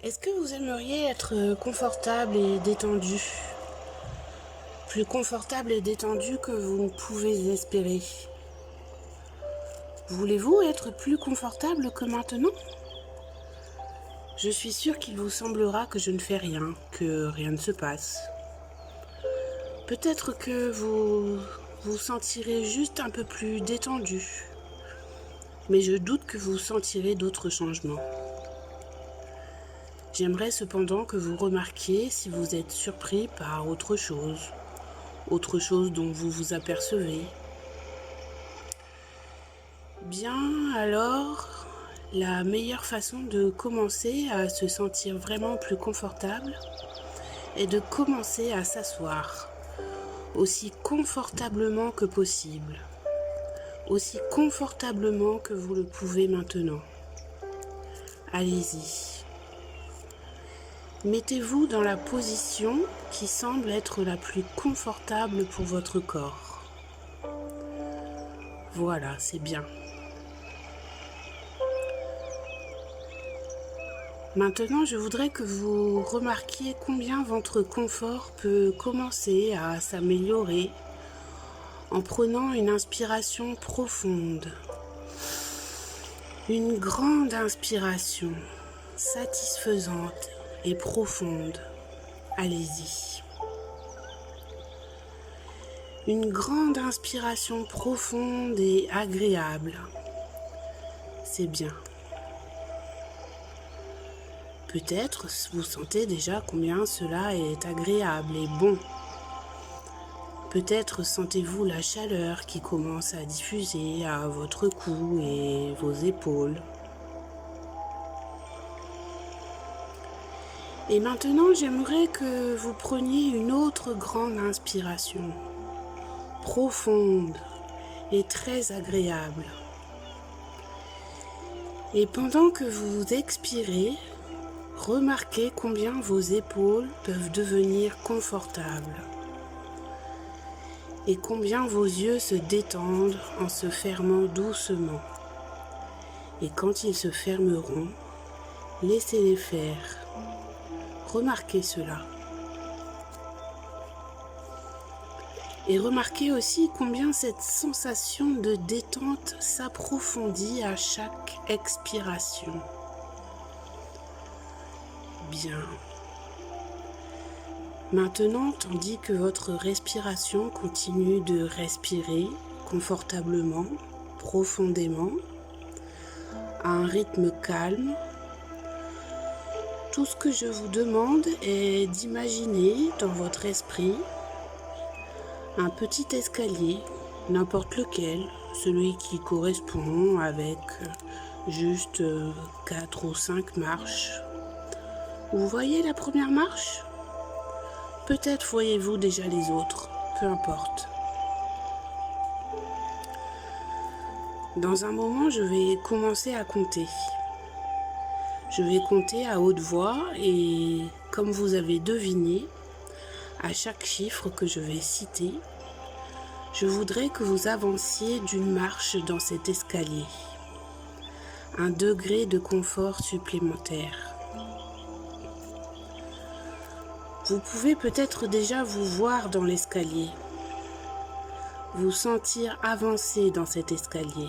Est-ce que vous aimeriez être confortable et détendu? Plus confortable et détendu que vous ne pouvez espérer. Voulez-vous être plus confortable que maintenant? Je suis sûre qu'il vous semblera que je ne fais rien, que rien ne se passe. Peut-être que vous vous sentirez juste un peu plus détendu, mais je doute que vous sentirez d'autres changements. J'aimerais cependant que vous remarquiez si vous êtes surpris par autre chose dont vous vous apercevez. Bien, alors, la meilleure façon de commencer à se sentir vraiment plus confortable est de commencer à s'asseoir aussi confortablement que possible, aussi confortablement que vous le pouvez maintenant. Allez-y. Mettez-vous dans la position qui semble être la plus confortable pour votre corps. Voilà, c'est bien. Maintenant, je voudrais que vous remarquiez combien votre confort peut commencer à s'améliorer en prenant une inspiration profonde. Une grande inspiration, satisfaisante et profonde. Allez-y. Une grande inspiration profonde et agréable. C'est bien. Peut-être vous sentez déjà combien cela est agréable et bon. Peut-être sentez-vous la chaleur qui commence à diffuser à votre cou et vos épaules. Et maintenant, j'aimerais que vous preniez une autre grande inspiration, profonde et très agréable. Et pendant que vous expirez, remarquez combien vos épaules peuvent devenir confortables et combien vos yeux se détendent en se fermant doucement. Et quand ils se fermeront, laissez-les faire. Remarquez cela. Et remarquez aussi combien cette sensation de détente s'approfondit à chaque expiration. Bien. Maintenant, tandis que votre respiration continue de respirer confortablement, profondément, à un rythme calme, tout ce que je vous demande est d'imaginer dans votre esprit un petit escalier, n'importe lequel, celui qui correspond avec juste 4 ou 5 marches. Vous voyez la première marche? Peut-être voyez-vous déjà les autres, peu importe. Dans un moment, je vais commencer à compter. Je vais compter à haute voix et, comme vous avez deviné, à chaque chiffre que je vais citer, je voudrais que vous avanciez d'une marche dans cet escalier. Un degré de confort supplémentaire. Vous pouvez peut-être déjà vous voir dans l'escalier, vous sentir avancer dans cet escalier.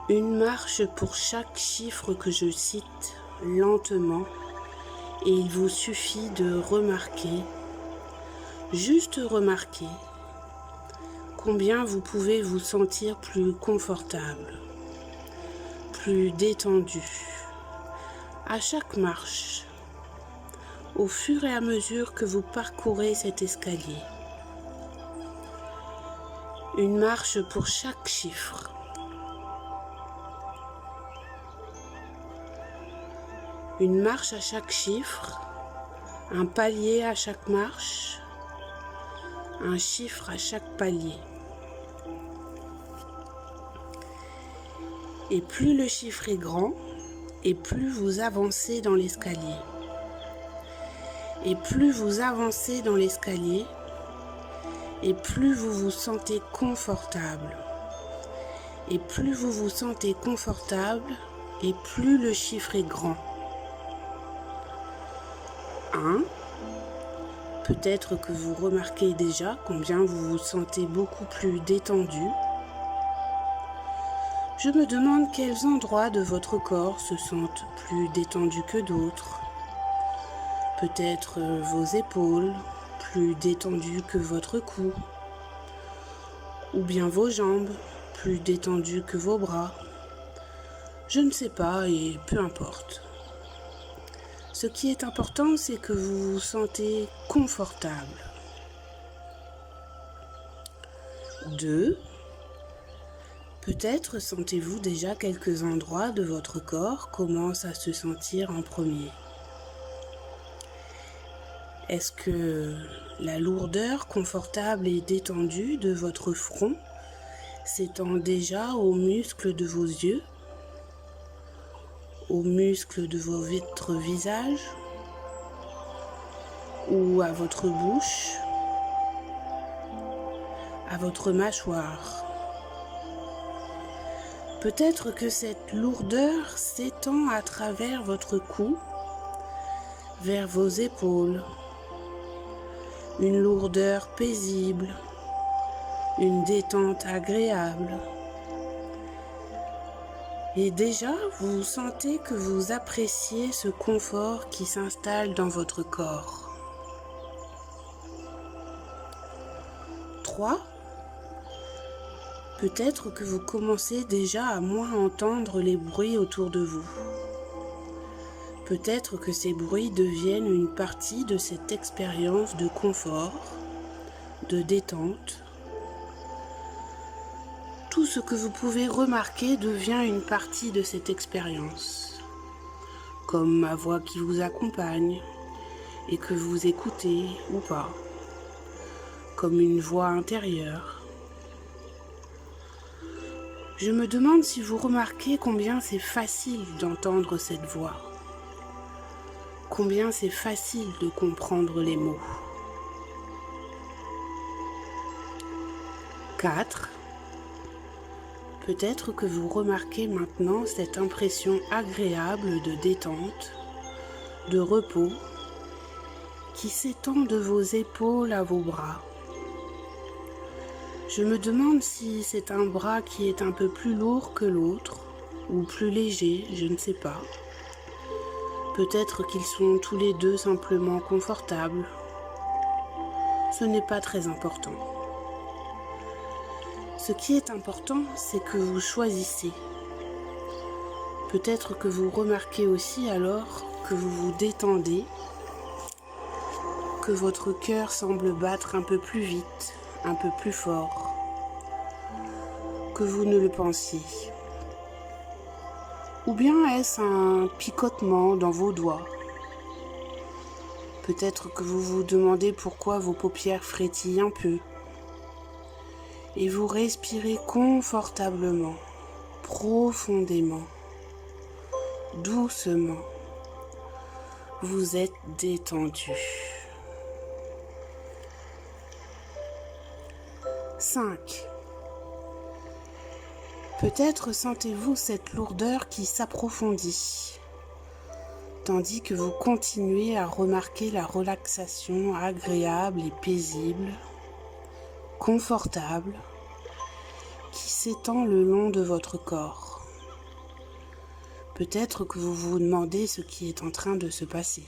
Une marche pour chaque chiffre que je cite lentement et il vous suffit de remarquer, juste remarquer, combien vous pouvez vous sentir plus confortable, plus détendu à chaque marche. Au fur et à mesure que vous parcourez cet escalier. Une marche pour chaque chiffre. Une marche à chaque chiffre, un palier à chaque marche, un chiffre à chaque palier. Et plus le chiffre est grand, et plus vous avancez dans l'escalier. Et plus vous avancez dans l'escalier, et plus vous vous sentez confortable. Et plus vous vous sentez confortable, et plus le chiffre est grand. 1. Peut-être que vous remarquez déjà combien vous vous sentez beaucoup plus détendu. Je me demande quels endroits de votre corps se sentent plus détendus que d'autres. Peut-être vos épaules, plus détendues que votre cou. Ou bien vos jambes, plus détendues que vos bras. Je ne sais pas et peu importe. Ce qui est important, c'est que vous vous sentez confortable. 2. Peut-être sentez-vous déjà quelques endroits de votre corps commencent à se sentir en premier. Est-ce que la lourdeur confortable et détendue de votre front s'étend déjà aux muscles de vos yeux, aux muscles de votre visage ou à votre bouche, à votre mâchoire? Peut-être que cette lourdeur s'étend à travers votre cou, vers vos épaules. Une lourdeur paisible, une détente agréable. Et déjà, vous sentez que vous appréciez ce confort qui s'installe dans votre corps. 3. Peut-être que vous commencez déjà à moins entendre les bruits autour de vous. Peut-être que ces bruits deviennent une partie de cette expérience de confort, de détente. Tout ce que vous pouvez remarquer devient une partie de cette expérience, comme ma voix qui vous accompagne et que vous écoutez ou pas, comme une voix intérieure. Je me demande si vous remarquez combien c'est facile d'entendre cette voix. Combien c'est facile de comprendre les mots. 4. Peut-être que vous remarquez maintenant cette impression agréable de détente, de repos, qui s'étend de vos épaules à vos bras. Je me demande si c'est un bras qui est un peu plus lourd que l'autre, ou plus léger, je ne sais pas. Peut-être qu'ils sont tous les deux simplement confortables. Ce n'est pas très important. Ce qui est important, c'est que vous choisissez. Peut-être que vous remarquez aussi alors que vous vous détendez, que votre cœur semble battre un peu plus vite, un peu plus fort, que vous ne le pensiez. Ou bien est-ce un picotement dans vos doigts? Peut-être que vous vous demandez pourquoi vos paupières frétillent un peu. Et vous respirez confortablement, profondément, doucement. Vous êtes détendu. 5. Peut-être sentez-vous cette lourdeur qui s'approfondit, tandis que vous continuez à remarquer la relaxation agréable et paisible, confortable, qui s'étend le long de votre corps. Peut-être que vous vous demandez ce qui est en train de se passer,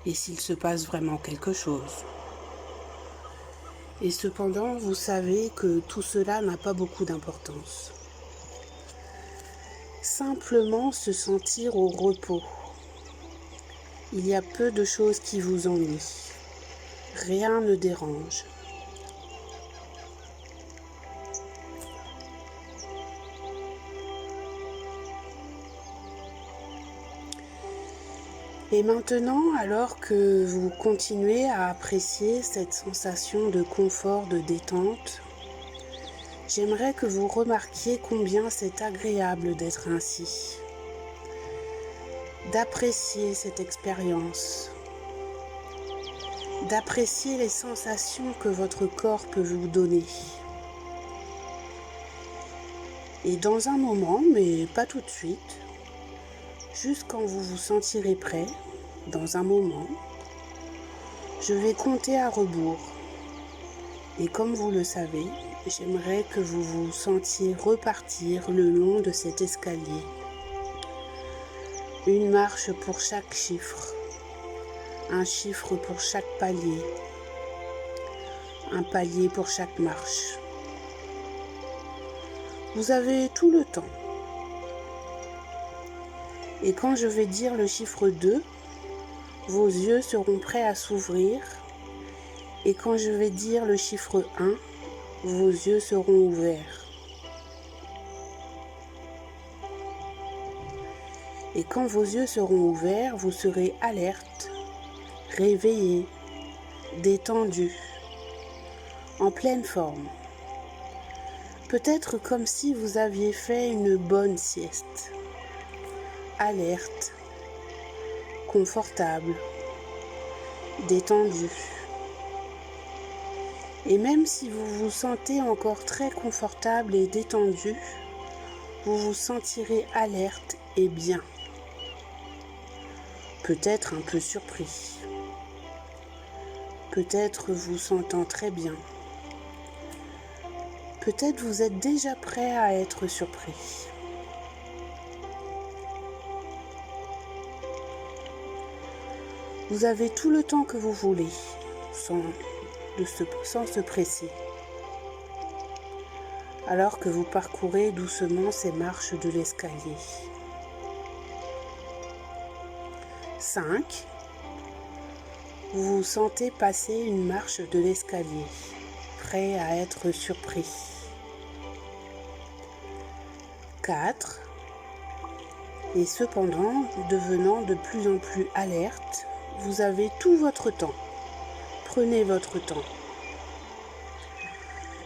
et s'il se passe vraiment quelque chose. Et cependant, vous savez que tout cela n'a pas beaucoup d'importance. Simplement se sentir au repos. Il y a peu de choses qui vous ennuient. Rien ne dérange. Et maintenant, alors que vous continuez à apprécier cette sensation de confort, de détente, j'aimerais que vous remarquiez combien c'est agréable d'être ainsi, d'apprécier cette expérience, d'apprécier les sensations que votre corps peut vous donner. Et dans un moment, mais pas tout de suite, juste quand vous vous sentirez prêt, Dans un moment, je vais compter à rebours. Et comme vous le savez, j'aimerais que vous vous sentiez repartir le long de cet escalier. Une marche pour chaque chiffre, un chiffre pour chaque palier, un palier pour chaque marche. Vous avez tout le temps. Et quand je vais dire le chiffre 2, vos yeux seront prêts à s'ouvrir. Et quand je vais dire le chiffre 1, vos yeux seront ouverts. Et quand vos yeux seront ouverts, vous serez alerte, réveillé, détendu, en pleine forme. Peut-être comme si vous aviez fait une bonne sieste. Alerte, confortable, détendu. Et même si vous vous sentez encore très confortable et détendu, vous vous sentirez alerte et bien. Peut-être un peu surpris. Peut-être vous sentant très bien. Peut-être vous êtes déjà prêt à être surpris. Vous avez tout le temps que vous voulez, sans se presser, alors que vous parcourez doucement ces marches de l'escalier. 5. Vous vous sentez passer une marche de l'escalier, prêt à être surpris. 4. Et cependant, devenant de plus en plus alerte, vous avez tout votre temps. Prenez votre temps.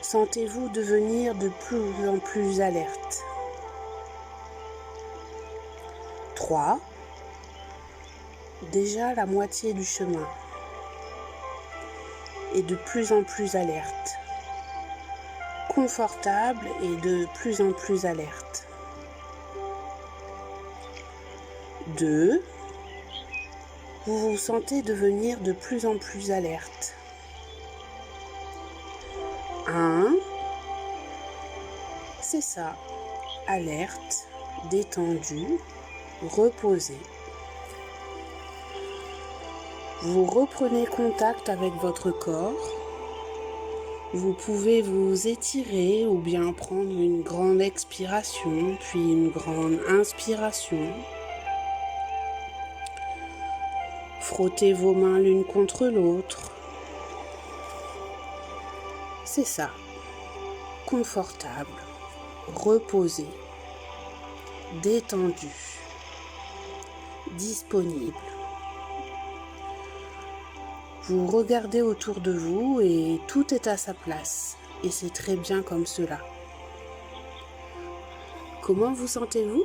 Sentez-vous devenir de plus en plus alerte. 3. Déjà la moitié du chemin. Et de plus en plus alerte. Confortable et de plus en plus alerte. 2. Vous vous sentez devenir de plus en plus alerte. 1. C'est ça, alerte, détendu, reposé. Vous reprenez contact avec votre corps. Vous pouvez vous étirer ou bien prendre une grande expiration, puis une grande inspiration. Frottez vos mains l'une contre l'autre. C'est ça, confortable, reposé, détendu, disponible. Vous regardez autour de vous et tout est à sa place. Et c'est très bien comme cela. Comment vous sentez-vous ?